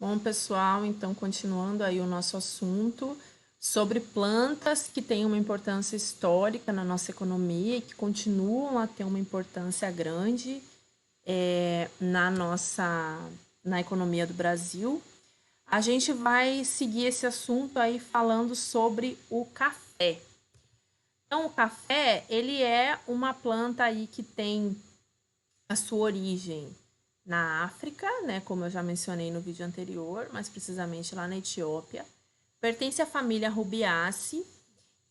Bom, pessoal, então continuando aí o nosso assunto sobre plantas que têm uma importância histórica na nossa economia e que continuam a ter uma importância grande na economia do Brasil. A gente vai seguir esse assunto aí falando sobre o café. Então, o café, ele é uma planta aí que tem a sua origem na África, né, como eu já mencionei no vídeo anterior, mais precisamente lá na Etiópia. Pertence à família Rubiaceae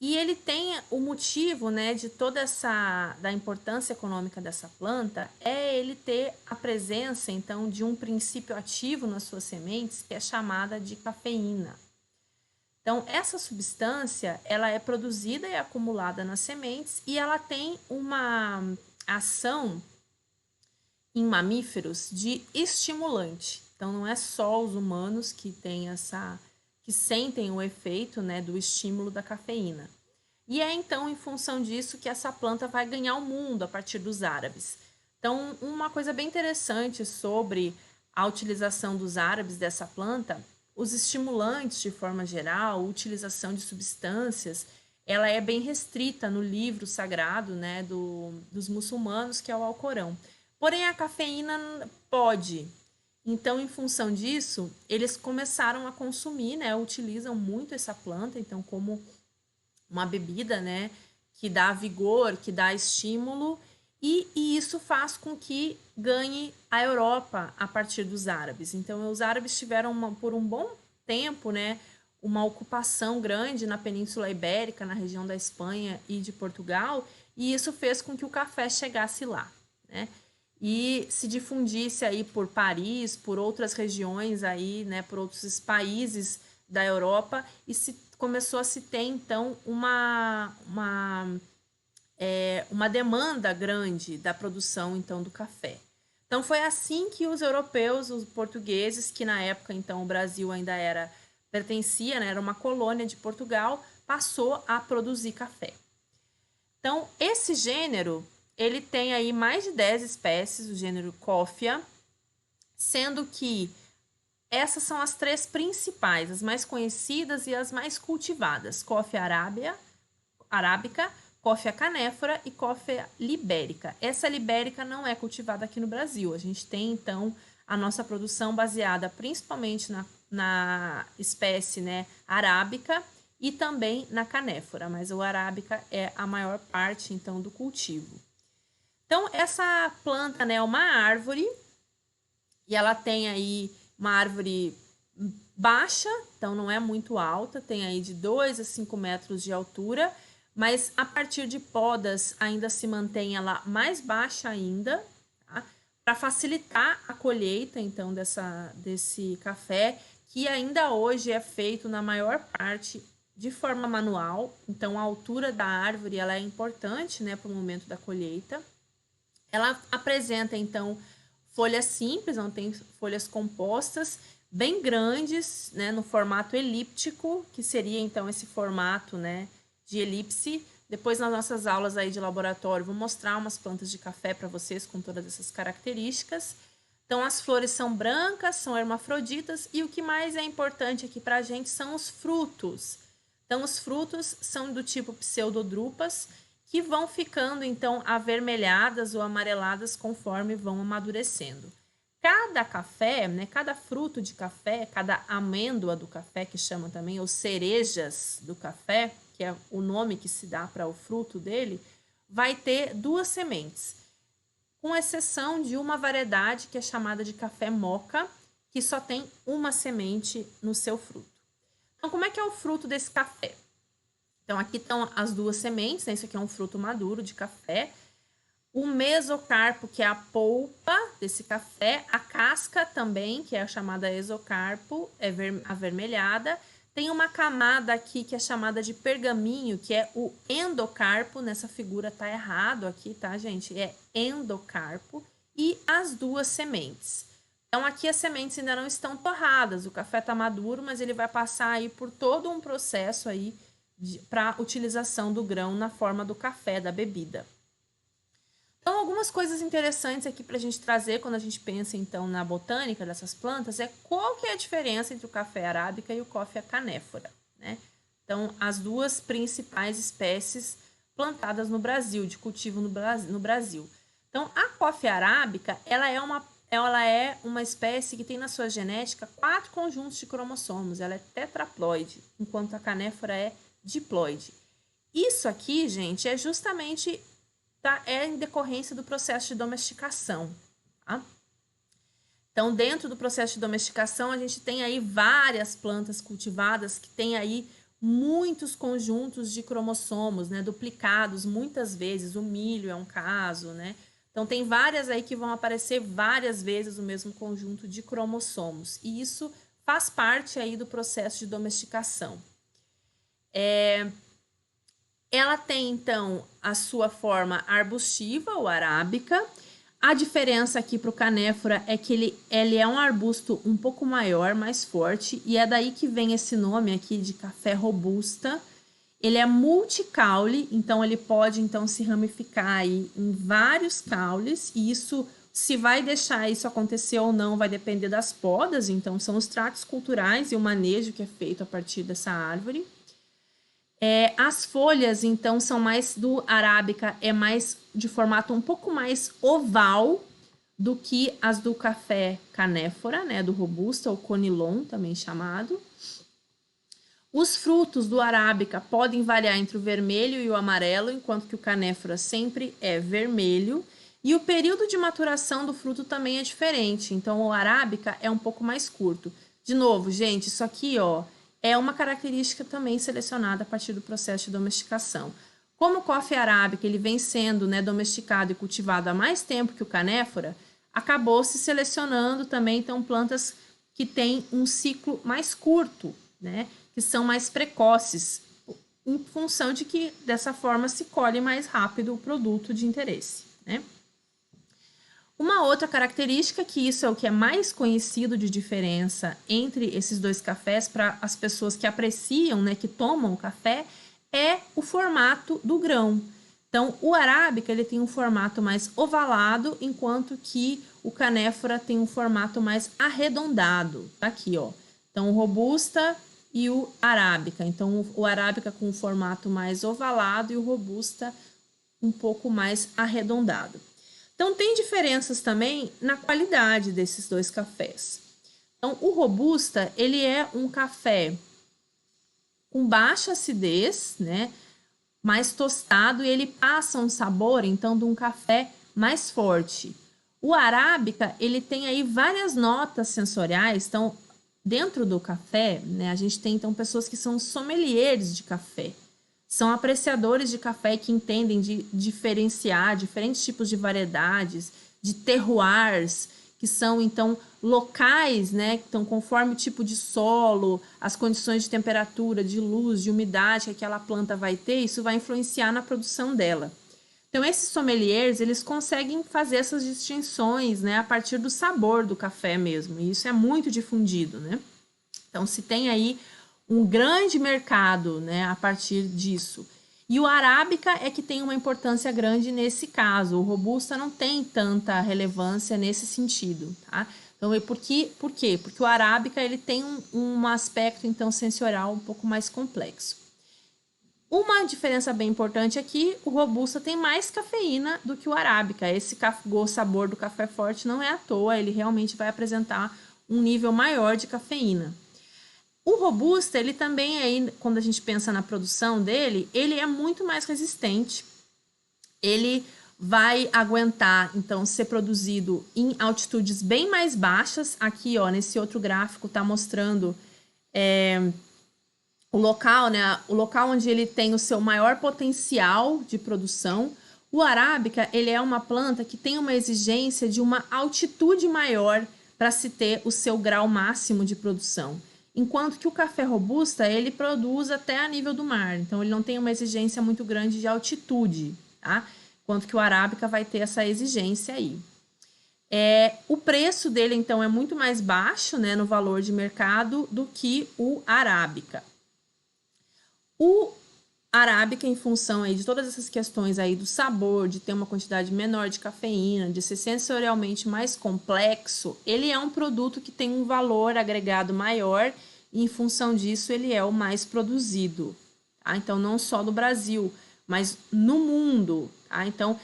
e ele tem o motivo, né, de toda essa da importância econômica dessa planta é ele ter a presença então de um princípio ativo nas suas sementes que é chamada de cafeína. Então, essa substância, ela é produzida e acumulada nas sementes e ela tem uma ação em mamíferos de estimulante. Então, não é só os humanos que têm que sentem o efeito, né, do estímulo da cafeína. E é então em função disso que essa planta vai ganhar o mundo a partir dos árabes. Então, uma coisa bem interessante sobre a utilização dos árabes dessa planta, os estimulantes de forma geral, a utilização de substâncias, ela é bem restrita no livro sagrado, né, dos muçulmanos, que é o Alcorão. Porém, a cafeína pode. Então, em função disso, eles começaram a consumir, né, utilizam muito essa planta, então como uma bebida, né, que dá vigor, que dá estímulo, e isso faz com que ganhe a Europa a partir dos árabes. Então, os árabes tiveram por um bom tempo, né, uma ocupação grande na Península Ibérica, na região da Espanha e de Portugal, e isso fez com que o café chegasse lá, né? E se difundisse aí por Paris, por outras regiões aí, né, por outros países da Europa, e se começou a se ter então uma demanda grande da produção então do café. Então foi assim que os europeus, os portugueses, que na época então o Brasil ainda pertencia, né, era uma colônia de Portugal, passou a produzir café. Então, esse gênero, ele tem aí mais de 10 espécies, o gênero Coffea, sendo que essas são as três principais, as mais conhecidas e as mais cultivadas: Coffea arábica, Coffea canéfora e Coffea libérica. Essa libérica não é cultivada aqui no Brasil. A gente tem, então, a nossa produção baseada principalmente na espécie, né, arábica e também na canéfora, mas o arábica é a maior parte, então, do cultivo. Então, essa planta, né, é uma árvore e ela tem aí uma árvore baixa, então não é muito alta, tem aí de 2 a 5 metros de altura, mas a partir de podas ainda se mantém ela mais baixa ainda, tá? Para facilitar a colheita então desse café, que ainda hoje é feito na maior parte de forma manual. Então a altura da árvore ela é importante, né, para o momento da colheita. Ela apresenta então folhas simples, não tem folhas compostas, bem grandes, né, no formato elíptico, que seria então esse formato, né, de elipse. Depois nas nossas aulas aí de laboratório vou mostrar umas plantas de café para vocês com todas essas características. Então as flores são brancas, são hermafroditas e o que mais é importante aqui para a gente são os frutos. Então os frutos são do tipo pseudodrupas, que vão ficando então avermelhadas ou amareladas conforme vão amadurecendo. Cada café, né, cada fruto de café, cada amêndoa do café, que chama também, ou cerejas do café, que é o nome que se dá para o fruto dele, vai ter 2 sementes, com exceção de uma variedade que é chamada de café moca, que só tem uma semente no seu fruto. Então, como é que é o fruto desse café? Então, aqui estão as 2 sementes, né? Isso aqui é um fruto maduro de café. O mesocarpo, que é a polpa desse café. A casca também, que é a chamada exocarpo, é avermelhada. Tem uma camada aqui que é chamada de pergaminho, que é o endocarpo. Nessa figura tá errado aqui, tá, gente? É endocarpo. E as 2 sementes. Então, aqui as sementes ainda não estão torradas. O café tá maduro, mas ele vai passar aí por todo um processo aí para utilização do grão na forma do café, da bebida. Então, algumas coisas interessantes aqui para a gente trazer quando a gente pensa, então, na botânica dessas plantas é qual que é a diferença entre o café arábica e o coffea canéfora, né? Então, as duas principais espécies plantadas no Brasil, de cultivo no Brasil. Então, a coffea arábica, ela é uma espécie que tem na sua genética 4 conjuntos de cromossomos, ela é tetraploide, enquanto a canéfora é diploide. Isso aqui, gente, é justamente em decorrência do processo de domesticação, tá? Então, dentro do processo de domesticação, a gente tem aí várias plantas cultivadas que têm aí muitos conjuntos de cromossomos, né, duplicados muitas vezes. O milho é um caso, né? Então, tem várias aí que vão aparecer várias vezes o mesmo conjunto de cromossomos. E isso faz parte aí do processo de domesticação. Ela tem, então, a sua forma arbustiva ou arábica. A diferença aqui para o canéfora é que ele é um arbusto um pouco maior, mais forte, e é daí que vem esse nome aqui de café robusta. Ele é multicaule, então ele pode então se ramificar aí em vários caules, e isso, se vai deixar isso acontecer ou não, vai depender das podas, então são os tratos culturais e o manejo que é feito a partir dessa árvore. As folhas, então, são mais do arábica, é mais de formato um pouco mais oval do que as do café canéfora, né, do robusta ou conilon, também chamado. Os frutos do arábica podem variar entre o vermelho e o amarelo, enquanto que o canéfora sempre é vermelho. E o período de maturação do fruto também é diferente, então o arábica é um pouco mais curto. De novo, gente, isso aqui, ó, é uma característica também selecionada a partir do processo de domesticação. Como o coffea arábica ele vem sendo, né, domesticado e cultivado há mais tempo que o canéfora, acabou se selecionando também, então, plantas que têm um ciclo mais curto, né, que são mais precoces, em função de que, dessa forma, se colhe mais rápido o produto de interesse, né? Uma outra característica, que isso é o que é mais conhecido de diferença entre esses dois cafés para as pessoas que apreciam, né, que tomam café, é o formato do grão. Então, o arábica ele tem um formato mais ovalado, enquanto que o canéfora tem um formato mais arredondado. Tá aqui, ó. Então, o robusta e o arábica. Então, o arábica com um formato mais ovalado e o robusta um pouco mais arredondado. Então, tem diferenças também na qualidade desses dois cafés. Então, o robusta, ele é um café com baixa acidez, né? Mais tostado, e ele passa um sabor, então, de um café mais forte. O arábica, ele tem aí várias notas sensoriais. Então, dentro do café, né, a gente tem, então, pessoas que são sommeliers de café. São apreciadores de café que entendem de diferenciar diferentes tipos de variedades, de terroirs, que são, então, locais, né? Então, conforme o tipo de solo, as condições de temperatura, de luz, de umidade que aquela planta vai ter, isso vai influenciar na produção dela. Então, esses sommeliers, eles conseguem fazer essas distinções, né? A partir do sabor do café mesmo. E isso é muito difundido, né? Então, se tem aí um grande mercado, né, a partir disso. E o arábica é que tem uma importância grande nesse caso. O robusta não tem tanta relevância nesse sentido, tá? Então, por quê? Porque o arábica ele tem um aspecto, então, sensorial um pouco mais complexo. Uma diferença bem importante aqui, o robusta tem mais cafeína do que o arábica. Esse sabor do café forte não é à toa, ele realmente vai apresentar um nível maior de cafeína. O robusta, ele também aí, quando a gente pensa na produção dele, ele é muito mais resistente. Ele vai aguentar, então, ser produzido em altitudes bem mais baixas. Aqui, ó, nesse outro gráfico, tá mostrando o local, né? O local onde ele tem o seu maior potencial de produção. O arábica, ele é uma planta que tem uma exigência de uma altitude maior para se ter o seu grau máximo de produção. Enquanto que o café robusta, ele produz até a nível do mar. Então, ele não tem uma exigência muito grande de altitude, tá? Enquanto que o arábica vai ter essa exigência aí. O preço dele, então, é muito mais baixo, né, no valor de mercado do que o arábica. O arábica, em função aí de todas essas questões aí do sabor, de ter uma quantidade menor de cafeína, de ser sensorialmente mais complexo, ele é um produto que tem um valor agregado maior e, em função disso, ele é o mais produzido. Tá? Então, não só no Brasil, mas no mundo. Tá? Então,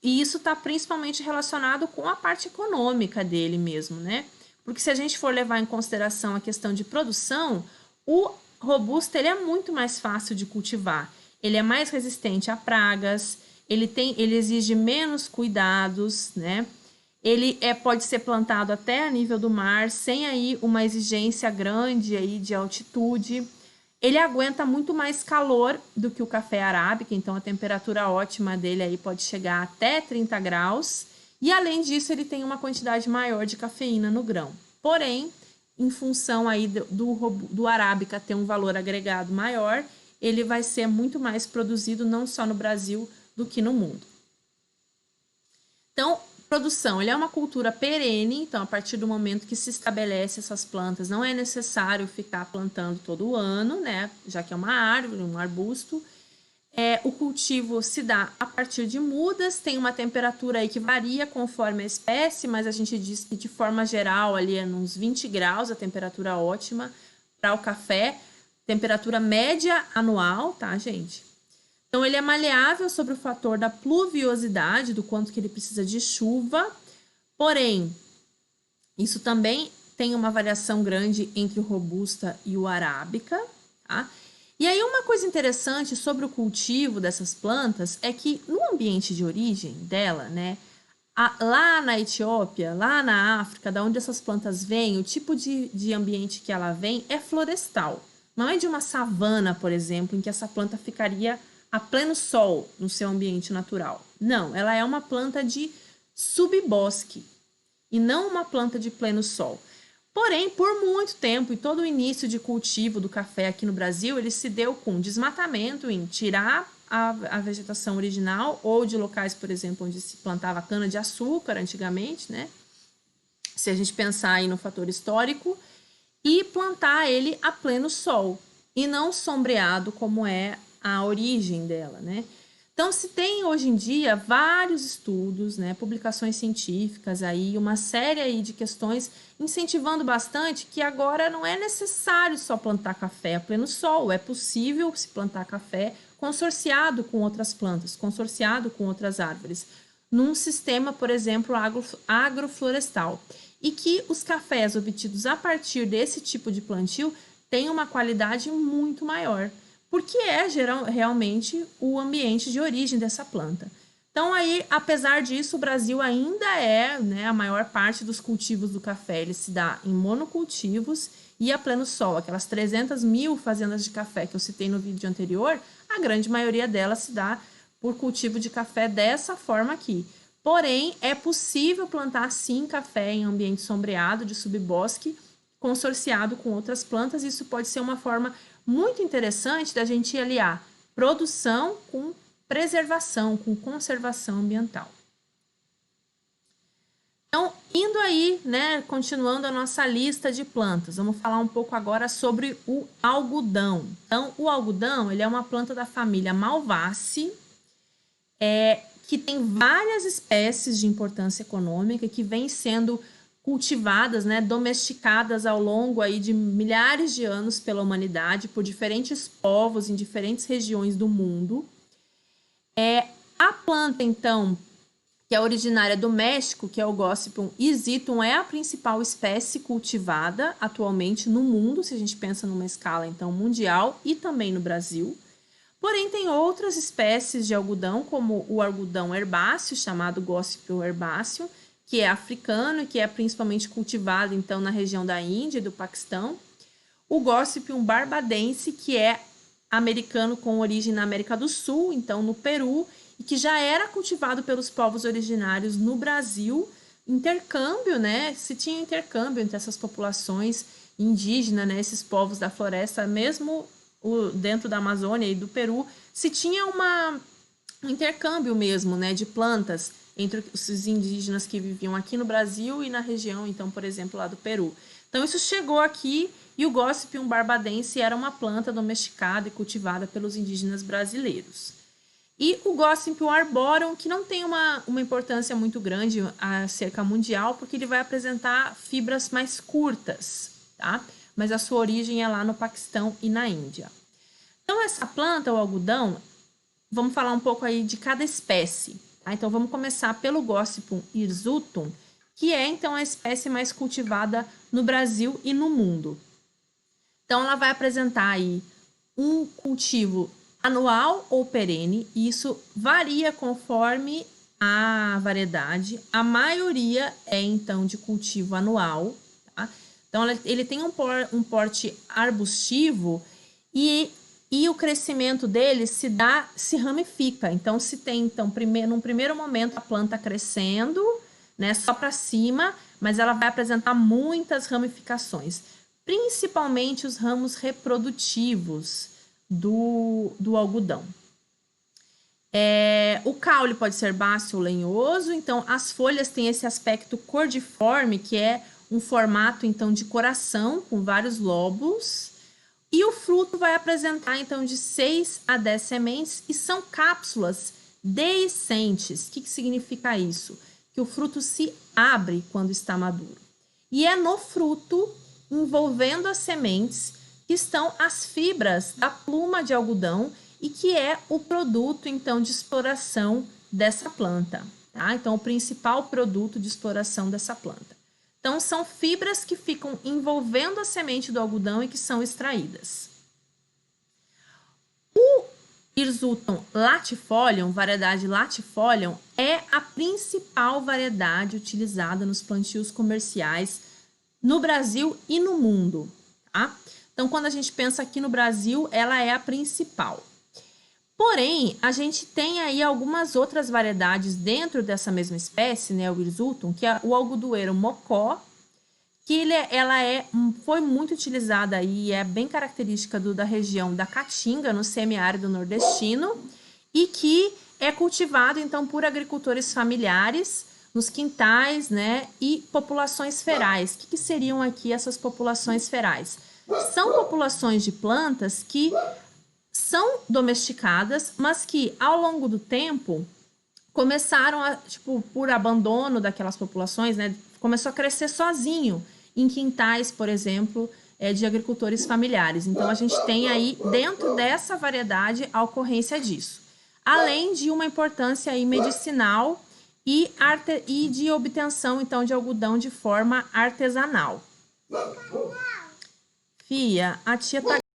e isso está principalmente relacionado com a parte econômica dele mesmo, né? Porque se a gente for levar em consideração a questão de produção, o robusta ele é muito mais fácil de cultivar. Ele é mais resistente a pragas, ele exige menos cuidados, né? Ele pode ser plantado até a nível do mar, sem aí uma exigência grande aí de altitude. Ele aguenta muito mais calor do que o café arábica, então a temperatura ótima dele aí pode chegar até 30 graus. E além disso, ele tem uma quantidade maior de cafeína no grão. Porém, em função aí do arábica ter um valor agregado maior, ele vai ser muito mais produzido não só no Brasil do que no mundo. Então, produção, ele é uma cultura perene, então a partir do momento que se estabelece essas plantas, não é necessário ficar plantando todo ano, né? Já que é uma árvore, um arbusto. O cultivo se dá a partir de mudas, tem uma temperatura aí que varia conforme a espécie, mas a gente diz que de forma geral ali é uns 20 graus, a temperatura ótima para o café, temperatura média anual, tá, gente? Então ele é maleável sobre o fator da pluviosidade, do quanto que ele precisa de chuva, porém, isso também tem uma variação grande entre o robusta e o arábica, tá? E aí uma coisa interessante sobre o cultivo dessas plantas é que no ambiente de origem dela, né, lá na Etiópia, lá na África, da onde essas plantas vêm, o tipo de ambiente que ela vem é florestal. Não é de uma savana, por exemplo, em que essa planta ficaria a pleno sol no seu ambiente natural. Não, ela é uma planta de subbosque e não uma planta de pleno sol. Porém, por muito tempo e todo o início de cultivo do café aqui no Brasil, ele se deu com desmatamento, em tirar a vegetação original ou de locais, por exemplo, onde se plantava cana-de-açúcar antigamente, né? Se a gente pensar aí no fator histórico, e plantar ele a pleno sol e não sombreado como é a origem dela, né? Então, se tem hoje em dia vários estudos, né, publicações científicas aí, uma série aí de questões incentivando bastante que agora não é necessário só plantar café a pleno sol, é possível se plantar café consorciado com outras plantas, consorciado com outras árvores, num sistema, por exemplo, agroflorestal. E que os cafés obtidos a partir desse tipo de plantio têm uma qualidade muito maior, porque é realmente o ambiente de origem dessa planta. Então, aí, apesar disso, o Brasil ainda é, né, a maior parte dos cultivos do café, ele se dá em monocultivos e a pleno sol. Aquelas 300 mil fazendas de café que eu citei no vídeo anterior, a grande maioria delas se dá por cultivo de café dessa forma aqui. Porém, é possível plantar sim café em ambiente sombreado de subbosque, consorciado com outras plantas. Isso pode ser uma forma muito interessante da gente aliar produção com preservação, com conservação ambiental. Então, indo aí, né, continuando a nossa lista de plantas, vamos falar um pouco agora sobre o algodão. Então, o algodão, ele é uma planta da família Malvaceae, que tem várias espécies de importância econômica que vêm sendo cultivadas, né, domesticadas ao longo aí de milhares de anos pela humanidade, por diferentes povos em diferentes regiões do mundo. A planta, então, que é originária do México, que é o Gossypium hisitum, é a principal espécie cultivada atualmente no mundo, se a gente pensa numa escala, então, mundial e também no Brasil. Porém, tem outras espécies de algodão, como o algodão herbáceo, chamado Gossypium herbaceum, que é africano e que é principalmente cultivado, então, na região da Índia e do Paquistão. O Gossypium barbadense, que é americano com origem na América do Sul, então no Peru, e que já era cultivado pelos povos originários no Brasil. Intercâmbio, né? Se tinha intercâmbio entre essas populações indígenas, né? Esses povos da floresta, mesmo dentro da Amazônia e do Peru, se tinha um intercâmbio mesmo, né? De plantas entre os indígenas que viviam aqui no Brasil e na região, então, por exemplo, lá do Peru. Então, isso chegou aqui e o Gossypium barbadense era uma planta domesticada e cultivada pelos indígenas brasileiros. E o Gossypium arboreum, que não tem uma importância muito grande acerca mundial, porque ele vai apresentar fibras mais curtas, tá? Mas a sua origem é lá no Paquistão e na Índia. Então, essa planta, o algodão, vamos falar um pouco aí de cada espécie, tá? Então, vamos começar pelo Gossypium hirsutum, que é, então, a espécie mais cultivada no Brasil e no mundo. Então, ela vai apresentar aí um cultivo anual ou perene, e isso varia conforme a variedade. A maioria é, então, de cultivo anual, tá? Então, ele tem um porte arbustivo e o crescimento dele se ramifica. Então, se tem, então, num primeiro momento, a planta crescendo, né, só para cima, mas ela vai apresentar muitas ramificações, principalmente os ramos reprodutivos do algodão. O caule pode ser baço ou lenhoso, então as folhas têm esse aspecto cordiforme, que é um formato então de coração com vários lóbulos, e o fruto vai apresentar então de 6 a 10 sementes e são cápsulas deiscentes. O que significa isso? Que o fruto se abre quando está maduro. E é no fruto, envolvendo as sementes, que estão as fibras da pluma de algodão e que é o produto, então, de exploração dessa planta, tá? Então, o principal produto de exploração dessa planta. Então, são fibras que ficam envolvendo a semente do algodão e que são extraídas. O Hirsutum latifolium, variedade latifolium, é a principal variedade utilizada nos plantios comerciais no Brasil e no mundo, tá? Então, quando a gente pensa aqui no Brasil, ela é a principal. Porém, a gente tem aí algumas outras variedades dentro dessa mesma espécie, né, o Hirsutum, que é o algodoeiro mocó, que foi muito utilizada aí, é bem característica da região da Caatinga, no semiárido nordestino, e que é cultivado, então, por agricultores familiares, nos quintais, né, e populações ferais. O que seriam aqui essas populações ferais? São populações de plantas que são domesticadas, mas que ao longo do tempo começaram a, por abandono daquelas populações, né, começou a crescer sozinho em quintais, por exemplo, de agricultores familiares. Então, a gente tem aí, dentro dessa variedade, a ocorrência disso. Além de uma importância aí medicinal e de obtenção, então, de algodão de forma artesanal. Fia, a tia tá